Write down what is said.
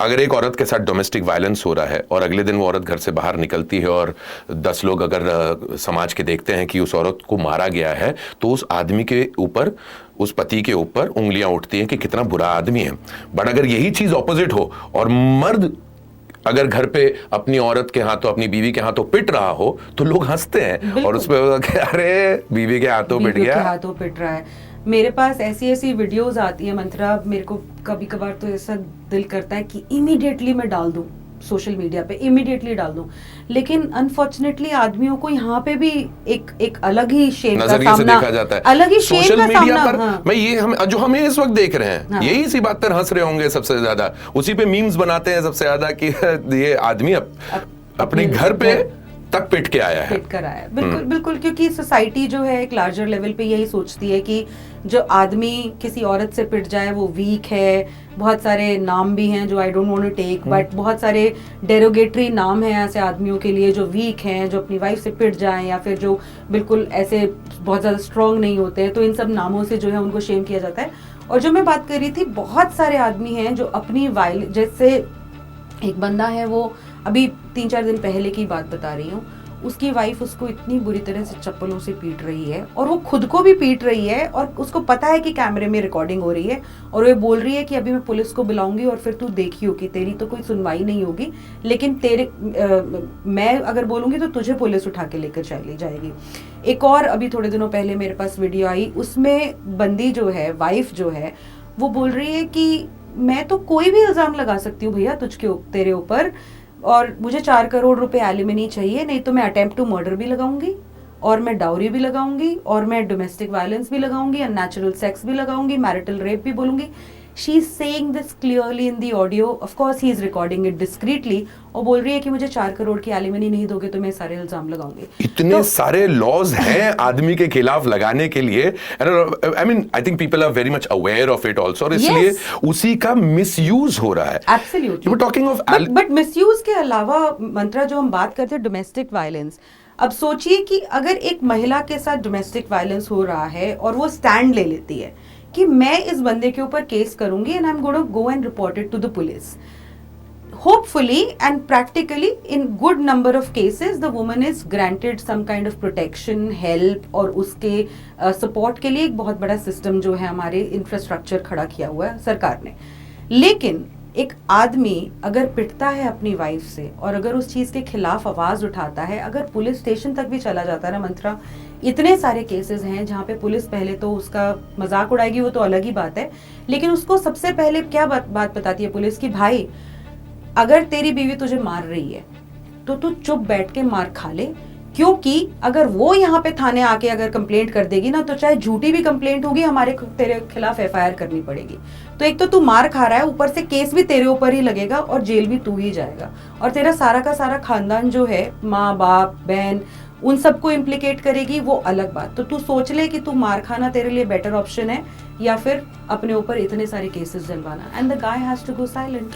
अगर एक औरत के साथ डोमेस्टिक वायलेंस हो रहा है और अगले दिन वो औरत घर से बाहर निकलती है और 10 लोग अगर समाज के देखते हैं कि उस औरत को मारा गया है, तो उस आदमी के ऊपर, उस पति के ऊपर उंगलियां उठती हैं कि कितना बुरा आदमी है। बट अगर यही चीज ऑपोजिट हो और मर्द अगर घर पे अपनी औरत के हाथों, अपनी बीवी के हाथों पिट रहा हो, तो लोग हंसते हैं और उसपे अरे बीवी के हाथों पिट गया, हाथों पिट रहा है। मेरे पास ऐसी ऐसी वीडियोस आती है मंत्रा, मेरे को कभी कभार तो ऐसा दिल करता है कि इमीडिएटली मैं डाल दूं सोशल मीडिया पे, इमीडिएटली डाल दूं, लेकिन अनफॉर्चुनेटली आदमियों को यहाँ पे भी एक अलग ही शेम का सामना, देखा जाता है अलग ही शेम सोशल का मीडिया सामना, पर। हाँ। मैं ये जो हमें इस वक्त देख रहे हैं, हाँ। यही सी बात पर हंस रहे होंगे सबसे ज्यादा, उसी पे मीम्स बनाते हैं सबसे ज्यादा कि ये आदमी अपने घर पे तक पिट के आया है, पिट कर आया है। बिल्कुल बिल्कुल, क्योंकि सोसाइटी जो है एक लार्जर लेवल पे यही सोचती है कि जो आदमी किसी औरत से पिट जाए वो वीक है। बहुत सारे नाम भी हैं जो I don't want to take, but बहुत सारे डेरोगेटरी नाम हैं ऐसे आदमियों के लिए जो वीक हैं, जो अपनी वाइफ से पिट जाएं या फिर जो बिल्कुल ऐसे बहुत ज़्यादा स्ट्रांग नहीं होते हैं, तो इन सब नामों से जो है उनको शेम किया जाता है। और जो मैं बात कर रही थी, बहुत सारे आदमी हैं जो अपनी जैसे एक बंदा है, वो अभी 3-4 दिन पहले की बात बता रही हूँ, उसकी वाइफ उसको इतनी बुरी तरह से चप्पलों से पीट रही है और वो खुद को भी पीट रही है और उसको पता है कि कैमरे में रिकॉर्डिंग हो रही है और वो बोल रही है कि अभी मैं पुलिस को बुलाऊंगी और फिर तू देखियो कि तेरी तो कोई सुनवाई नहीं होगी, लेकिन मैं अगर बोलूंगी तो तुझे पुलिस उठा के लेकर चली जाएगी। एक और अभी थोड़े दिनों पहले मेरे पास वीडियो आई, उसमें बंदी जो है, वाइफ जो है, वो बोल रही है कि मैं तो कोई भी इल्जाम लगा सकती हूँ भैया तेरे ऊपर, और मुझे 4 करोड़ रुपए एलिमनी चाहिए, नहीं तो मैं अटेम्प्ट टू मर्डर भी लगाऊंगी और मैं डाउरी भी लगाऊंगी और मैं डोमेस्टिक वायलेंस भी लगाऊंगी, अननेचुरल सेक्स भी लगाऊंगी, मैरिटल रेप भी बोलूंगी। She is saying this clearly in the audio, of course he is recording it discreetly, और बोल रही है कि मुझे 4 करोड़ की एलिमनी नहीं दोगे तो मैं सारे इल्जाम लगाऊंगी। इतने सारे लॉज हैं आदमी के खिलाफ लगाने के लिए, I mean I think people are very much aware of it also, और इसलिए उसी का मिसयूज हो रहा है। Absolutely, talking of but misuse के अलावा मंत्रा, जो हम बात करते हैं डोमेस्टिक वायलेंस, अब सोचिए कि अगर एक महिला के साथ डोमेस्टिक वायलेंस हो रहा है और वो स्टैंड ले लेती है कि मैं इस बंदे के ऊपर केस करूंगी and I am going to go and report it to the police, hopefully and practically in good number of cases the woman is granted some kind of protection, help, और उसके support के लिए एक बहुत बड़ा सिस्टम जो है हमारे इंफ्रास्ट्रक्चर खड़ा किया हुआ है सरकार ने। लेकिन एक आदमी अगर पिटता है अपनी वाइफ से और अगर उस चीज के खिलाफ आवाज उठाता है, अगर पुलिस स्टेशन तक भी चला जाता है ना मंत्रा, इतने सारे केसेस हैं जहाँ पे पुलिस पहले तो उसका मजाक उड़ाएगी, वो तो अलग ही बात है, लेकिन उसको सबसे पहले क्या बात बताती है पुलिस की, भाई अगर तेरी बीवी तुझे मार रही है तो तू चुप बैठ के मार खा ले, क्योंकि अगर वो यहाँ पे थाने आके अगर कंप्लेंट कर देगी ना, तो चाहे झूठी भी कंप्लेंट होगी, तेरे खिलाफ एफआईआर करनी पड़ेगी। तो एक तो तू मार खा रहा है, ऊपर से केस भी तेरे ऊपर ही लगेगा और जेल भी तू ही जाएगा, और तेरा सारा का सारा खानदान जो है, माँ बाप बहन, उन सबको इम्प्लीकेट करेगी, वो अलग बात। तो तू सोच ले कि तू मार खाना तेरे लिए बेटर ऑप्शन है या फिर अपने ऊपर इतने सारे केसेस जलवाना, and the guy has to go silent.